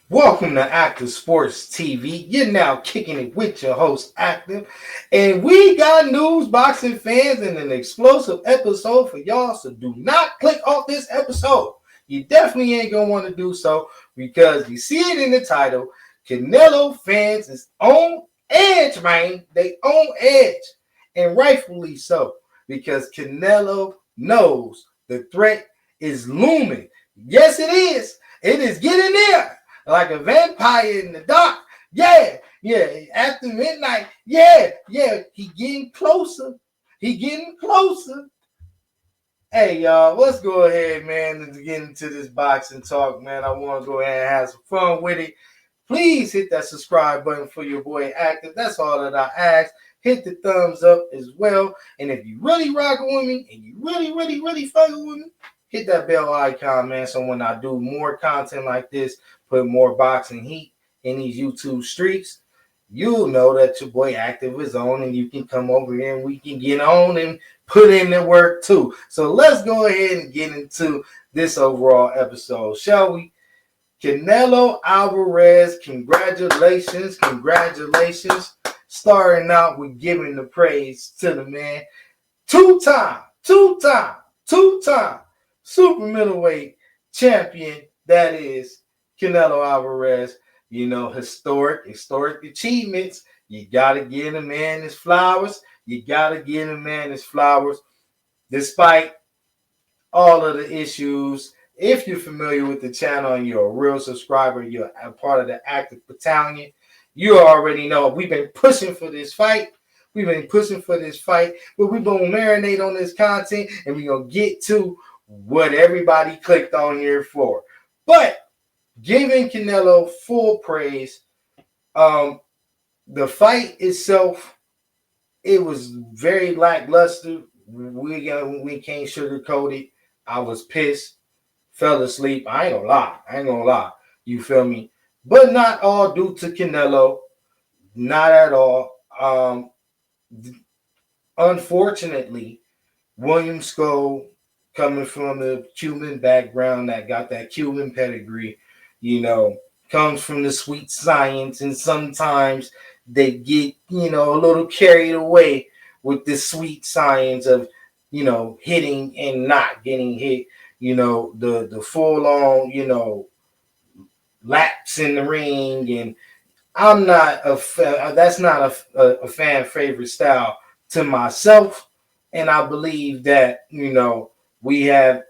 Welcome to Active Sports TV. You're now kicking it with your host, Active. And we got news, boxing fans, and an explosive episode for y'all. So do not click off this episode. You definitely ain't going to want to do so because you see it in the title. Canelo fans is on edge, man. They on edge. And rightfully so because Canelo knows the threat is looming. Yes, it is. It is getting there like a vampire in the dark. Yeah. After midnight. Yeah. He getting closer. He getting closer. Hey, y'all, let's go ahead, man, and get into this boxing talk, man. I want to go ahead and have some fun with it. Please hit that subscribe button for your boy Active. That's all that I ask. Hit the thumbs up as well. And if you really rocking with me and you really fucking with me, hit that bell icon, man. So when I do more content like this, put more boxing heat in these YouTube streets, you'll know that your boy Active is on and you can come over here and we can get on and put in the work too. So let's go ahead and get into this overall episode, shall we? Canelo Alvarez, congratulations. Starting out with giving the praise to the man. Two-time super middleweight champion, that is Canelo Alvarez. You know, historic achievements. You got to give a man his flowers. Despite all of the issues. If you're familiar with the channel and you're a real subscriber, you're a part of the Active Battalion, you already know we've been pushing for this fight. But we've been going to marinate on this content and we're going to get to what everybody clicked on here for. But giving Canelo full praise, the fight itself, it was very lackluster. We can't sugarcoat it. I was pissed, fell asleep. I ain't gonna lie. You feel me? But not all due to Canelo. Not at all. Unfortunately, William Scoe, coming from the Cuban background, that got that Cuban pedigree, comes from the sweet science, and sometimes they get, a little carried away with the sweet science of, hitting and not getting hit, the full on, laps in the ring. And I'm not that's not a fan favorite style to myself. And I believe that, we have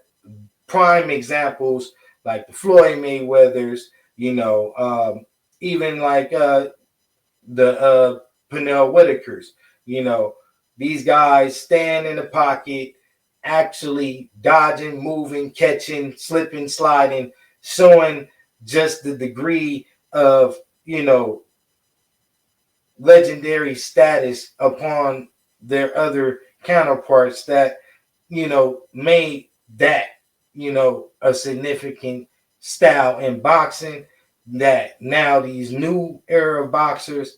prime examples like the Floyd Mayweathers, even like the Pernell Whitakers. These guys stand in the pocket, actually dodging, moving, catching, slipping, sliding, showing just the degree of, legendary status upon their other counterparts that, made that, a significant style in boxing, that now these new era boxers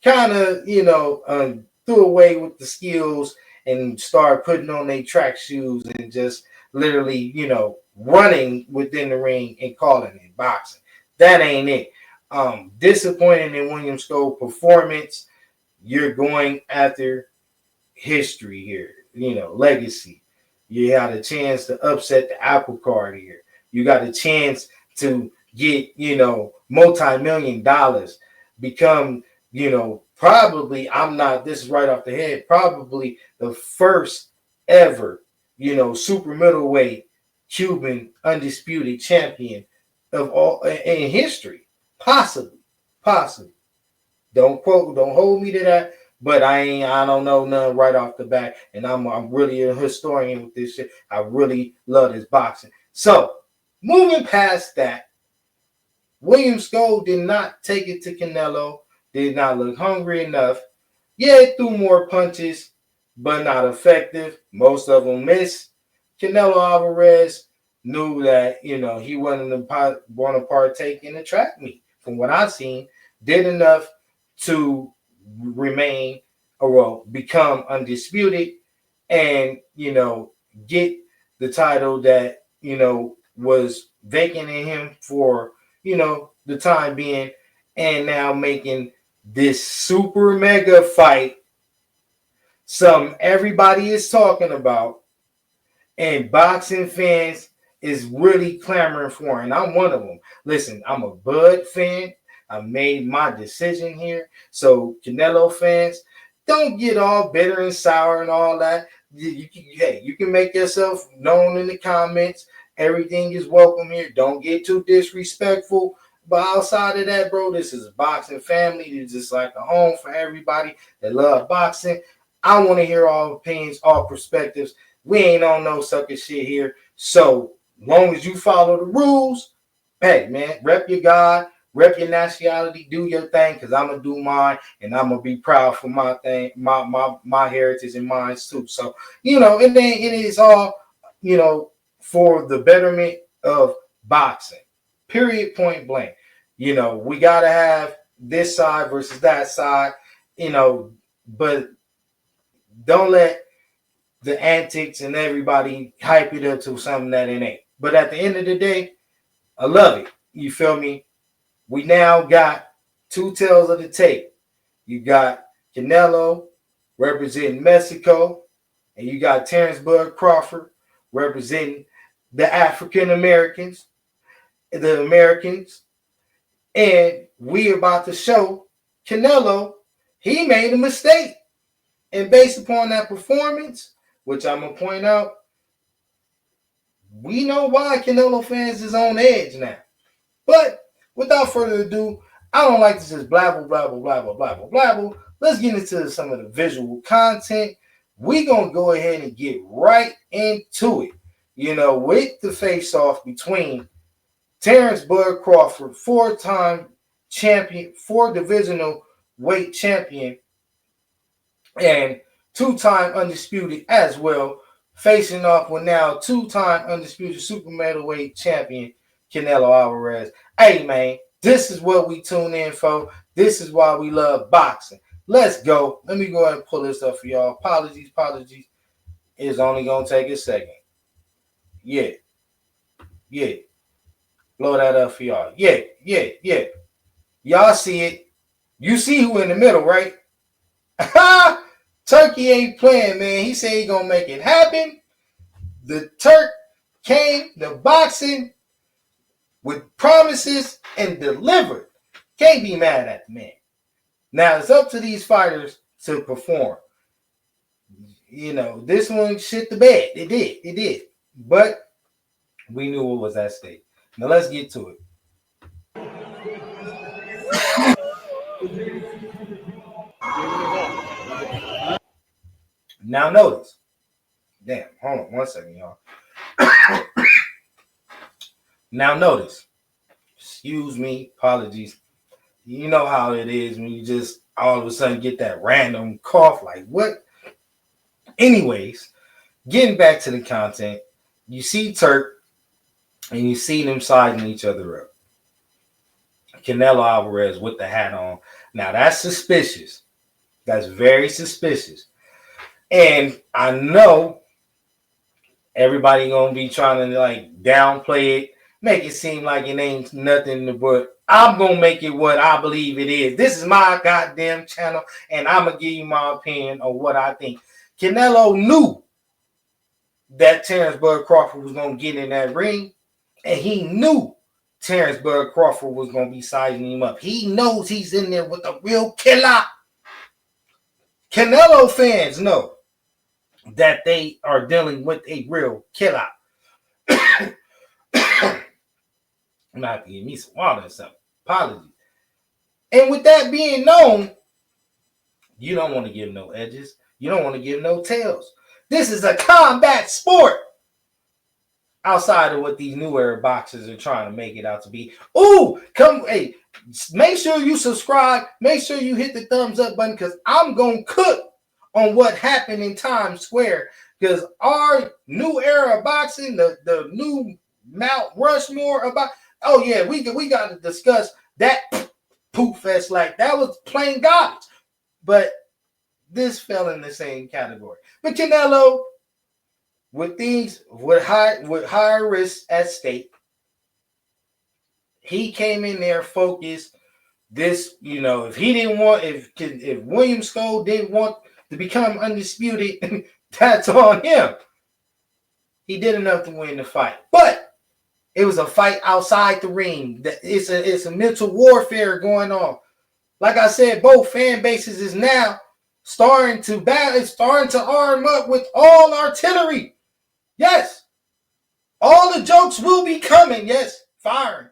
kind of, threw away with the skills and start putting on their track shoes and just literally, running within the ring and calling it boxing. That ain't it. Disappointing in William Scoe's performance. You're going after history here, legacy. You had a chance to upset the apple cart here. You got a chance to get, multi-million dollars, become, probably, this is right off the head, probably the first ever, super middleweight Cuban undisputed champion of all in history. Possibly. Don't hold me to that. But I don't know none right off the bat, and I'm really a historian with this shit. I really love this boxing. So, moving past that, William Scoe did not take it to Canelo, did not look hungry enough. Yeah, it threw more punches, but not effective. Most of them missed. Canelo Alvarez knew that, he wasn't going to partake in the track meet. From what I've seen, did enough to remain become undisputed and get the title that was vacant in him for the time being, and now making this super mega fight something everybody is talking about, and boxing fans is really clamoring for, and I'm one of them. Listen, I'm a Bud fan. I made my decision here. So Canelo fans, don't get all bitter and sour and all that. You can make yourself known in the comments. Everything is welcome here. Don't get too disrespectful. But outside of that, bro, this is a boxing family. It's just like a home for everybody that love boxing. I want to hear all opinions, all perspectives. We ain't on no sucker shit here. So long as you follow the rules, hey man, rep your God, rep your nationality, do your thing, because I'm gonna do mine, and I'm gonna be proud for my thing, my heritage and mine too. So it is all for the betterment of boxing. Period. Point blank. We gotta have this side versus that side. But don't let the antics and everybody hype it up to something that it ain't. But at the end of the day, I love it. You feel me? We now got two tails of the tape. You got Canelo representing Mexico, and you got Terrence Bud Crawford representing the African Americans, the Americans. And we about to show Canelo he made a mistake. And based upon that performance, which I'm going to point out, we know why Canelo fans is on edge now. But without further ado, I don't like to just blabble, blabble, blabble, blabble, blabble. Let's get into some of the visual content. We're going to go ahead and get right into it. With the face-off between Terrence Bud Crawford, four-time champion, four divisional weight champion, and two-time undisputed as well, facing off with now two-time undisputed super middleweight champion Canelo Alvarez. Hey man, this is what we tune in for. This is why we love boxing. Let's go. Let me go ahead and pull this up for y'all. Apologies. It's only gonna take a second. Yeah. Blow that up for y'all. Yeah. Y'all see it. You see who in the middle, right? Turkey ain't playing, man. He said he gonna make it happen. The Turk came to boxing with promises and delivered. Can't be mad at the man. Now it's up to these fighters to perform. This one shit the bed. It did. But we knew what was at stake. Now let's get to it. Now notice. Damn, hold on 1 second, y'all. Now notice. Excuse me, apologies. You know how it is when you just all of a sudden get that random cough, like what? Anyways, getting back to the content, you see Turk and you see them sizing each other up. Canelo Alvarez with the hat on. Now that's suspicious. That's very suspicious. And I know everybody gonna be trying to like downplay it, make it seem like it ain't nothing but I'm gonna make it what I believe it is. This is my goddamn channel, and I'm gonna give you my opinion on what I think. Canelo knew that Terrence Bud Crawford was gonna get in that ring, and he knew Terrence Bud Crawford was gonna be sizing him up. He knows he's in there with a real killer. Canelo fans know that they are dealing with a real killer. I'm not to give me some water or something. Apologies. And with that being known, you don't want to give no edges. You don't want to give no tails. This is a combat sport. Outside of what these new era boxers are trying to make it out to be. Hey, make sure you subscribe. Make sure you hit the thumbs up button, because I'm going to cook on what happened in Times Square. Because our new era boxing, the new Mount Rushmore about, oh yeah, we got to discuss that poop fest. Like, that was plain garbage. But this fell in the same category. But Canelo, with higher risks at stake, He came in there focused. This, if he didn't want, if William Sco didn't want to become undisputed, that's on him. He did enough to win the fight, but it was a fight outside the ring. It's a mental warfare going on. Like I said, both fan bases is now starting to battle, starting to arm up with all artillery. Yes, all the jokes will be coming. Yes, firing,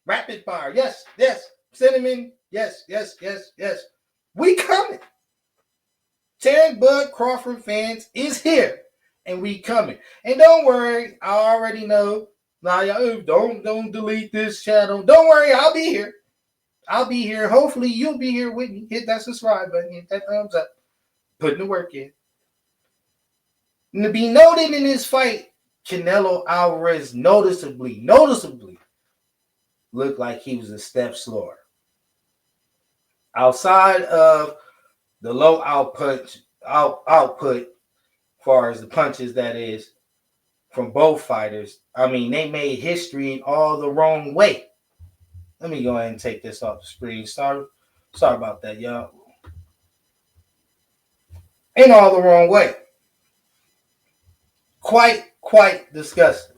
rapid fire. Yes, yes, cinnamon. Yes, yes, yes, yes. We coming. Terrence Bud Crawford fans is here, and we coming. And don't worry, I already know. Now, don't delete this channel. Don't worry, I'll be here. I'll be here. Hopefully, you'll be here with me. Hit that subscribe button. Hit that thumbs up. Putting the work in. And to be noted in this fight, Canelo Alvarez noticeably looked like he was a step slower. Outside of the low output, as far as the punches, that is, from both fighters. I mean, they made history in all the wrong way. Let me go ahead and take this off the screen. Sorry about that, y'all. In all the wrong way. Quite disgusting.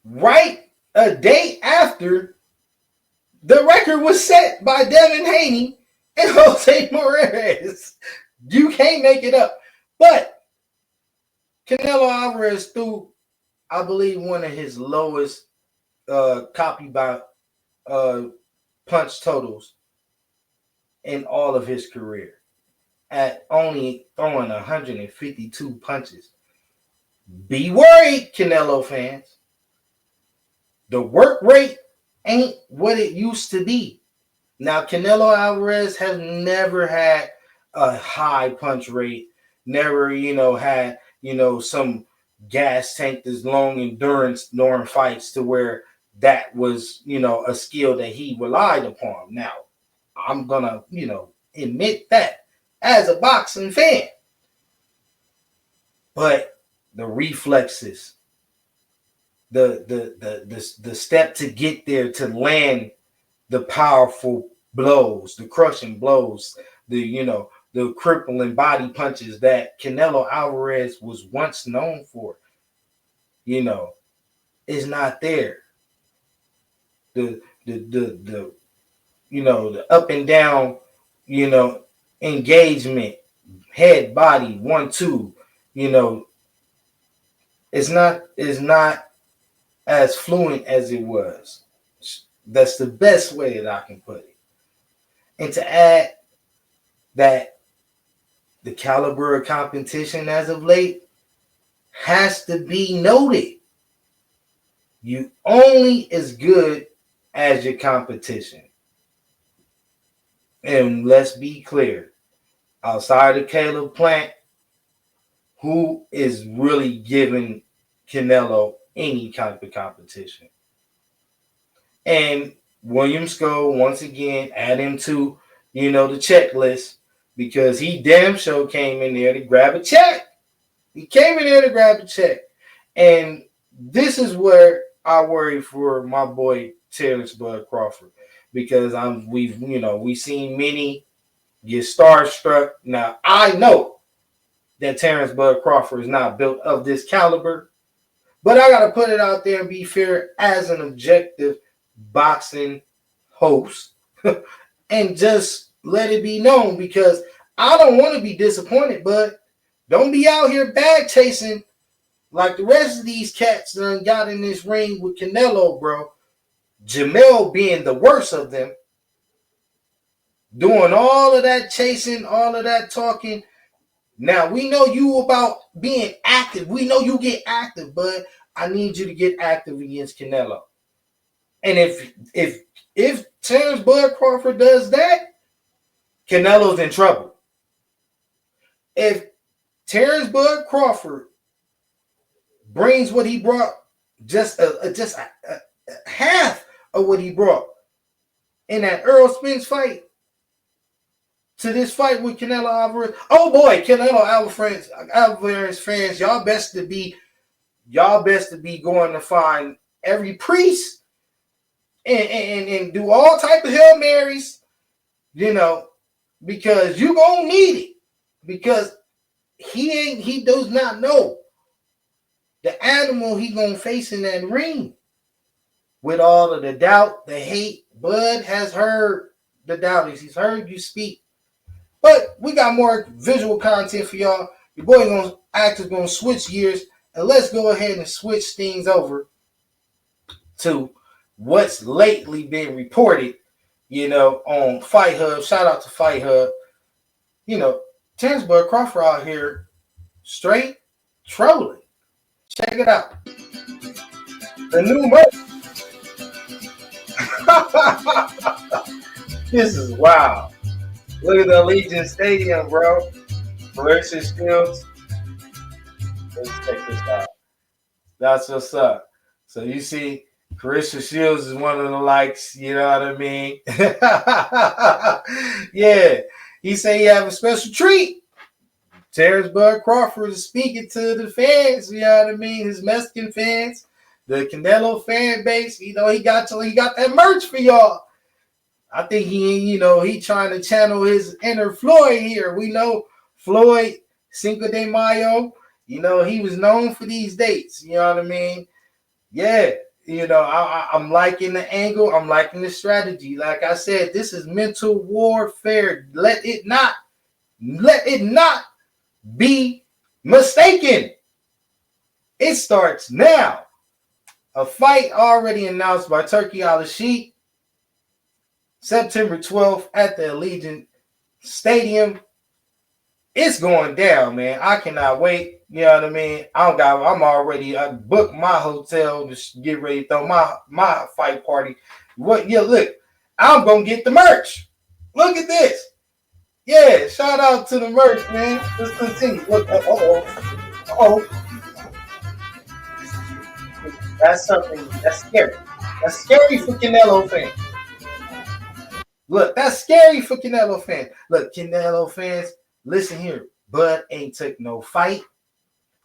Right a day after, the record was set by Devin Haney and Jose Morales. You can't make it up. But Canelo Alvarez threw, I believe, one of his lowest copy by punch totals in all of his career, at only throwing 152 punches. Be worried, Canelo fans. The work rate ain't what it used to be. Now, Canelo Alvarez has never had a high punch rate, never, had, some gas tank, this long endurance during fights to where that was, a skill that he relied upon. Now, I'm going to, admit that as a boxing fan. But the reflexes, the step to get there, to land the powerful blows, the crushing blows, the crippling body punches that Canelo Alvarez was once known for, is not there. The up and down, engagement, head, body, 1-2, is not as fluent as it was. That's the best way that I can put it. And to add that the caliber of competition as of late has to be noted. You only as good as your competition. And let's be clear, outside of Caleb Plant, who is really giving Canelo any type of competition? And William Sco, once again, add him to, the checklist, because he damn sure came in there to grab a check. He came in there to grab a check. And this is where I worry for my boy Terrence Bud Crawford, because we've seen many get starstruck. Now, I know that Terrence Bud Crawford is not built of this caliber, but I got to put it out there and be fair as an objective boxing host and just let it be known, because I don't want to be disappointed, but don't be out here bag chasing like the rest of these cats that got in this ring with Canelo, bro. Jamel being the worst of them, doing all of that chasing, all of that talking. Now, we know you about being active. We know you get active, but I need you to get active against Canelo. And if Terrence Bud Crawford does that, Canelo's in trouble. If Terrence Bud Crawford brings what he brought, just a half of what he brought in that Earl Spence fight to this fight with Canelo Alvarez, oh boy, Canelo Alvarez fans, y'all best to be going to find every priest, and do all type of Hail Marys, because you gonna need it. Because he does not know the animal he gonna face in that ring. With all of the doubt, the hate, Bud has heard the doubters. He's heard you speak. But we got more visual content for y'all. Your boy actor's gonna switch gears, and let's go ahead and switch things over to what's lately been reported, on Fight Hub. Shout out to Fight Hub. Terrence Bud Crawford out here straight trolling. Check it out. The new merch. This is wild. Look at the Allegiant Stadium, bro. Clarissa Shields. Let's check this out. That's what's up. So you see, Clarissa Shields is one of the likes, you know what I mean? Yeah. He said he have a special treat. Terrence Bud Crawford is speaking to the fans, you know what I mean? His Mexican fans, the Canelo fan base. He got that merch for y'all. I think he trying to channel his inner Floyd here. We know Floyd, Cinco de Mayo, he was known for these dates. You know what I mean? Yeah. I'm liking the angle. I'm liking the strategy. Like I said, this is mental warfare. Let it not be mistaken. It starts now. A fight already announced by Turki Al-Sheikh, September 12th at the Allegiant Stadium. It's going down, man. I cannot wait. You know what I mean? I booked my hotel to get ready to throw my fight party. Look, I'm gonna get the merch. Look at this. Yeah, shout out to the merch, man. Let's continue. Look, that's something that's scary. That's scary for Canelo fans. Look, that's scary for Canelo fans. Look, Canelo fans, listen here. Bud ain't took no fight.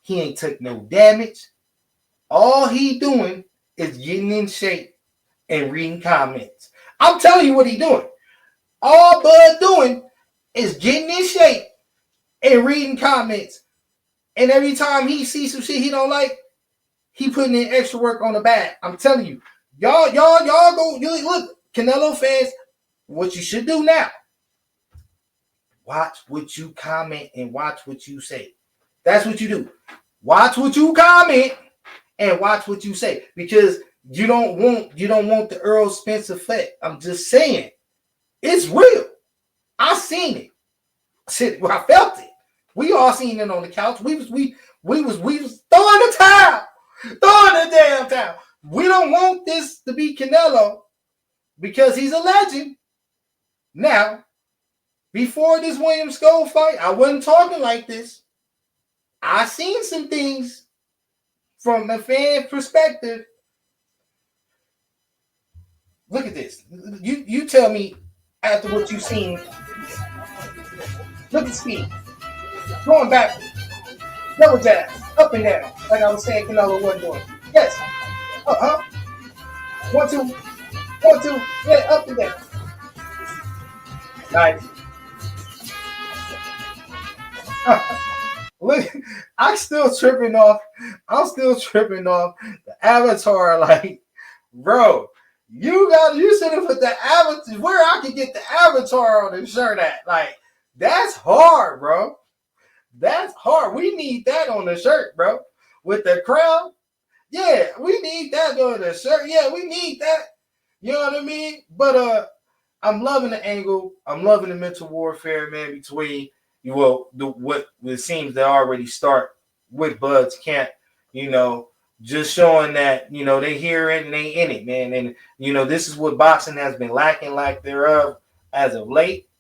He ain't took no damage. All he doing is getting in shape and reading comments. I'm telling you what he doing. All Bud doing is getting in shape and reading comments. And every time he sees some shit he don't like, he putting in extra work on the back. I'm telling you. Y'all go look, Canelo fans, what you should do now. Watch what you comment and watch what you say. That's what you do. Watch what you comment and watch what you say, because you don't want the Earl Spence effect. I'm just saying, it's real. I seen it. I felt it. We all seen it on the couch. We was throwing the towel, throwing the damn towel. We don't want this to be Canelo because he's a legend. Now, before this William Skull fight, I wasn't talking like this. I seen some things from a fan perspective. Look at this. You tell me after what you've seen. Look at speed. Going back. Double jab. Up and down. Like I was saying Canelo wasn't doing. Yes. 1, 2. 1, 2. Yeah, up and down. Nice. Look, I'm still tripping off the avatar. Like, bro, you should have put the avatar where I could get the avatar on the shirt at. Like, that's hard, bro. That's hard. We need that on the shirt, bro. With the crown. Yeah, we need that on the shirt. Yeah, we need that. You know what I mean? But I'm loving the angle. I'm loving the mental warfare, man, between what it seems to already start with Bud's camp, just showing that, they hear it and they in it, man. And, this is what boxing has been lacking like thereof as of late.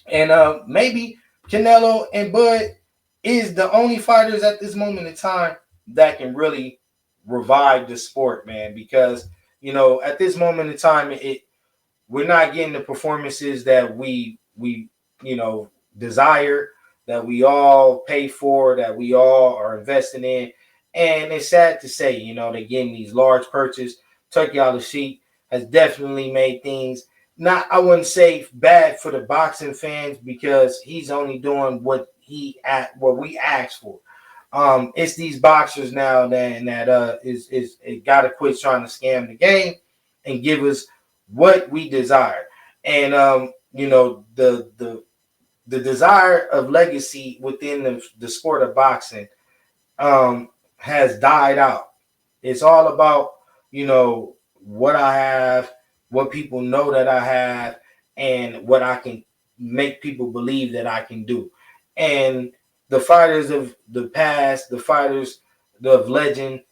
And maybe Canelo and Bud is the only fighters at this moment in time that can really revive the sport, man, because, at this moment in time, we're not getting the performances that we desire, that we all pay for, that we all are investing in. And it's sad to say, they getting these large purchases. Turkey out the sheet has definitely made things not, I wouldn't say bad for the boxing fans, because he's only doing what we asked for. It's these boxers now that is it gotta quit trying to scam the game and give us what we desire. And the desire of legacy within the sport of boxing has died out. It's all about, what I have, what people know that I have, and what I can make people believe that I can do. And the fighters of the past, the fighters of legend,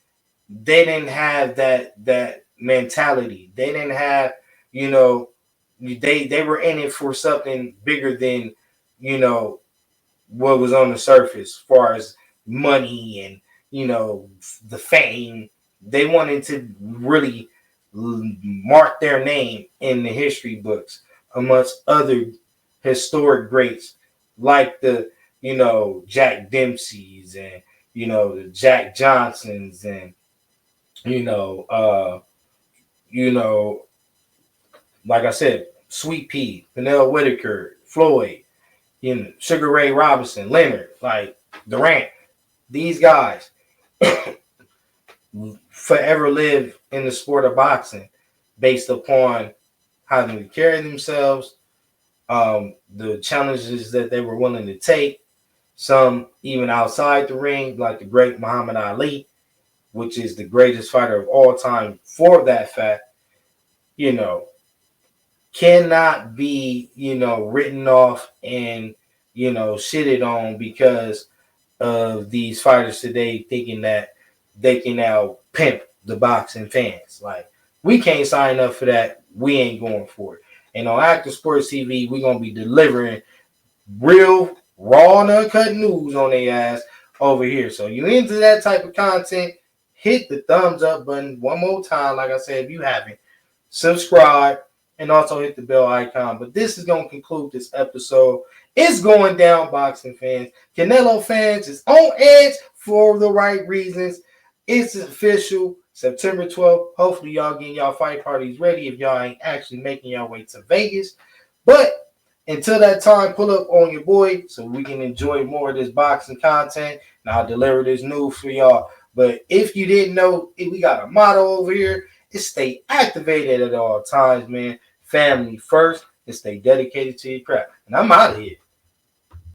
they didn't have that mentality. They didn't have, they were in it for something bigger than, you know, what was on the surface, as far as money and the fame. They wanted to really mark their name in the history books amongst other historic greats like the Jack Dempsey's and the Jack Johnsons and you know uh you know like I said, Sweet Pea, Canelo Whitaker, Floyd, Sugar Ray Robinson, Leonard, like Durant. These guys forever live in the sport of boxing based upon how they carry themselves, the challenges that they were willing to take, some even outside the ring, like the great Muhammad Ali, which is the greatest fighter of all time for that fact, you know, cannot be, written off and, shitted on because of these fighters today thinking that they can now pimp the boxing fans. Like, we can't sign up for that. We ain't going for it. And on Active Sports TV, we're going to be delivering real, raw and uncut news on their ass over here. So you into that type of content, hit the thumbs up button one more time. Like I said, if you haven't, subscribe and also hit the bell icon. But this is going to conclude this episode. It's going down, boxing fans. Canelo fans is on edge for the right reasons. It's official, September 12th. Hopefully y'all getting y'all fight parties ready if y'all ain't actually making your way to Vegas. But until that time, pull up on your boy so we can enjoy more of this boxing content. And I'll deliver this news for y'all. But if you didn't know, we got a motto over here. It's stay activated at all times, man. Family first, and stay dedicated to your craft. And I'm out of here.